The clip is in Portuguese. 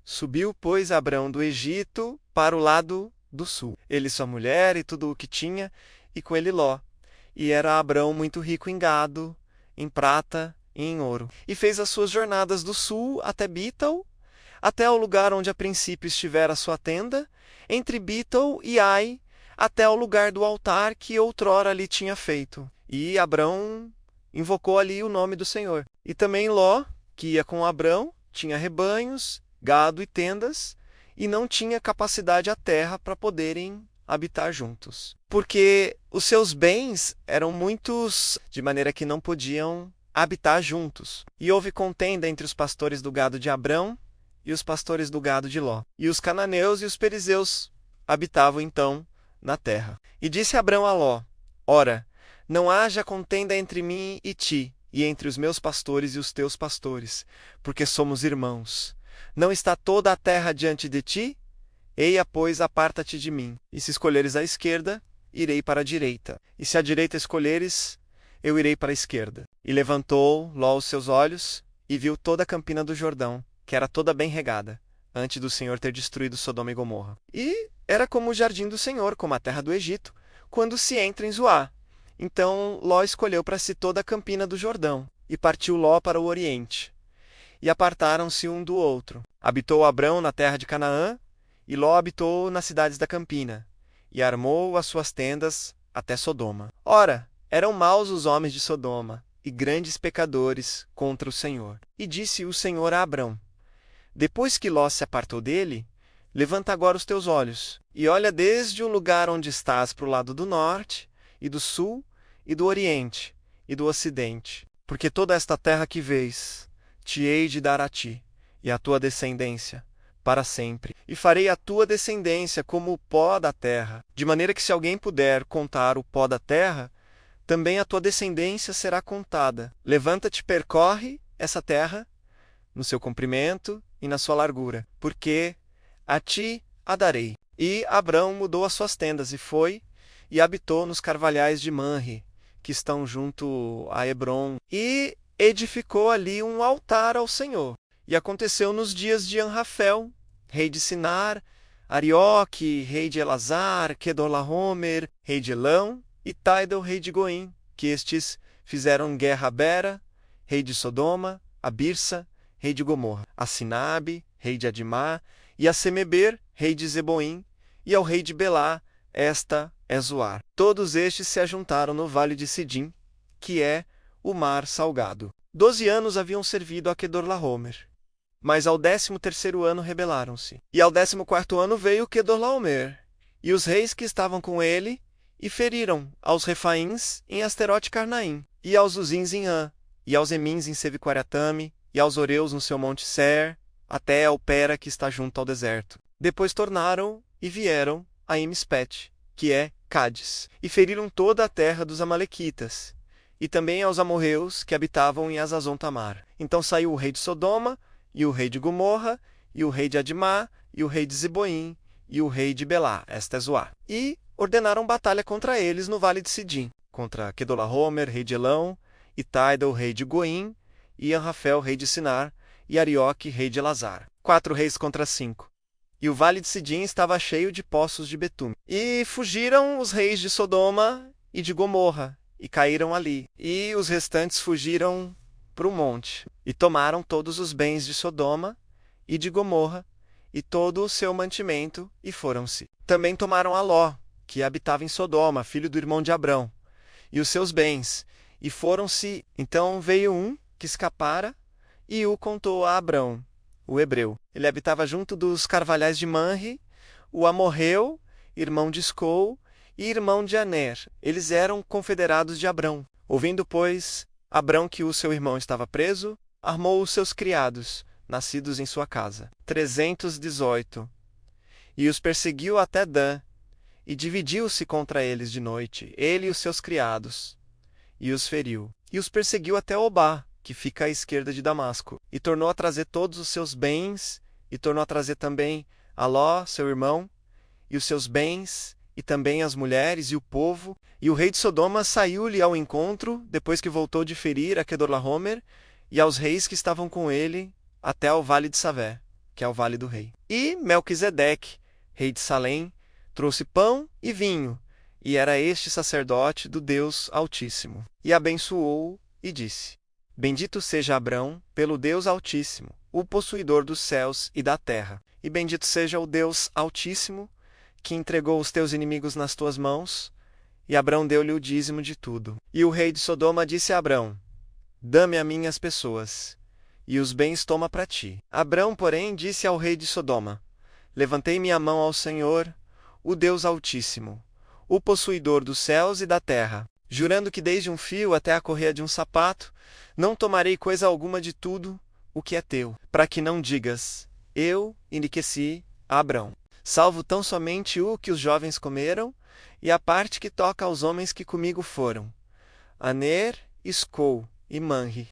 Subiu, pois, Abrão do Egito para o lado do sul, ele, sua mulher e tudo o que tinha, e com ele Ló. E era Abrão muito rico em gado, em prata e em ouro. E fez as suas jornadas do sul até Betel, até o lugar onde a princípio estivera a sua tenda, entre Betel e Ai, até o lugar do altar que outrora ali tinha feito. E Abrão invocou ali o nome do Senhor. E também Ló, que ia com Abrão, tinha rebanhos, gado e tendas, e não tinha capacidade a terra para poderem habitar juntos. Porque os seus bens eram muitos, de maneira que não podiam habitar juntos. E houve contenda entre os pastores do gado de Abrão e os pastores do gado de Ló. E os cananeus e os perizeus habitavam então na terra. E disse Abrão a Ló: Ora, não haja contenda entre mim e ti, e entre os meus pastores e os teus pastores, porque somos irmãos. Não está toda a terra diante de ti? Eia, pois, aparta-te de mim. E se escolheres a esquerda, irei para a direita. E se a direita escolheres, eu irei para a esquerda. E levantou Ló os seus olhos, e viu toda a campina do Jordão, que era toda bem regada, antes do Senhor ter destruído Sodoma e Gomorra. E era como o jardim do Senhor, como a terra do Egito, quando se entra em Zoar. Então Ló escolheu para si toda a campina do Jordão, e partiu Ló para o oriente. E apartaram-se um do outro. Habitou Abrão na terra de Canaã, e Ló habitou nas cidades da campina, e armou as suas tendas até Sodoma. Ora, eram maus os homens de Sodoma, e grandes pecadores contra o Senhor. E disse o Senhor a Abrão: Depois que Ló se apartou dele, levanta agora os teus olhos, e olha desde o lugar onde estás para o lado do norte, e do sul, e do oriente, e do ocidente. Porque toda esta terra que vês, te hei de dar a ti, e à tua descendência, para sempre. E farei a tua descendência como o pó da terra, de maneira que se alguém puder contar o pó da terra, também a tua descendência será contada. Levanta-te, percorre essa terra, no seu comprimento e na sua largura, porque a ti a darei. E Abrão mudou as suas tendas e foi, e habitou nos carvalhais de Manre, que estão junto a Hebrom, e edificou ali um altar ao Senhor. E aconteceu nos dias de Anrafel, rei de Sinar, Arioque, rei de Elazar, Quedorlaomer, rei de Elão, e Tidal, rei de Goim, que estes fizeram guerra a Bera, rei de Sodoma, a Birsa, rei de Gomorra, a Sinabe, rei de Adimá, e a Semeber, rei de Zeboim, e ao rei de Belá, esta é Zoar. Todos estes se ajuntaram no vale de Sidim, que é o mar salgado. 12 anos haviam servido a Quedorlaomer, mas ao 13º ano rebelaram-se. E ao 14º ano veio Quedorlaomer, e os reis que estavam com ele, e feriram aos Refaíns em Asterote Carnaim, e aos Uzins em An, e aos Emins em Seviquaratame, e aos Oreus no seu monte Ser, até ao Pera que está junto ao deserto. Depois tornaram e vieram a Emispete, que é Cádiz, e feriram toda a terra dos Amalequitas, e também aos amorreus que habitavam em Azazon Tamar. Então saiu o rei de Sodoma, e o rei de Gomorra, e o rei de Adimá, e o rei de Zeboim, e o rei de Belá, esta é Zoar. E ordenaram batalha contra eles no vale de Sidim, contra Quedorlaomer, rei de Elão, e Tidal, rei de Goim, e Anrafel, rei de Sinar, e Arioque, rei de Elazar. 4 reis contra 5. E o vale de Sidim estava cheio de poços de betume. E fugiram os reis de Sodoma e de Gomorra, e caíram ali. E os restantes fugiram para o monte, e tomaram todos os bens de Sodoma e de Gomorra, e todo o seu mantimento, e foram-se. Também tomaram a Ló, que habitava em Sodoma, filho do irmão de Abrão, e os seus bens, e foram-se. Então veio um que escapara, e o contou a Abrão, o hebreu. Ele habitava junto dos carvalhais de Manre, o amorreu, irmão de Escol, e irmão de Aner. Eles eram confederados de Abrão. Ouvindo, pois, Abrão que o seu irmão estava preso, armou os seus criados, nascidos em sua casa, 318, e os perseguiu até Dan, e dividiu-se contra eles de noite, ele e os seus criados, e os feriu. E os perseguiu até Obá, que fica à esquerda de Damasco, e tornou a trazer todos os seus bens, e tornou a trazer também a Ló, seu irmão, e os seus bens, e também as mulheres e o povo. E o rei de Sodoma saiu-lhe ao encontro, depois que voltou de ferir a Quedorlaomer, e aos reis que estavam com ele, até ao vale de Savé. que é o Vale do Rei. E Melquisedeque, rei de Salém, trouxe pão e vinho, e era este sacerdote do Deus Altíssimo. E abençoou-o e disse: Bendito seja Abrão pelo Deus Altíssimo, o possuidor dos céus e da terra. E bendito seja o Deus Altíssimo, que entregou os teus inimigos nas tuas mãos. E Abrão deu-lhe o dízimo de tudo. E o rei de Sodoma disse a Abrão: Dá-me a mim as pessoas, e os bens toma para ti. Abrão, porém, disse ao rei de Sodoma: Levantei minha mão ao Senhor, o Deus Altíssimo, o possuidor dos céus e da terra, jurando que desde um fio até a correia de um sapato, não tomarei coisa alguma de tudo o que é teu, para que não digas: Eu enriqueci a Abrão, salvo tão somente o que os jovens comeram, e a parte que toca aos homens que comigo foram, Aner, Escol e Manre.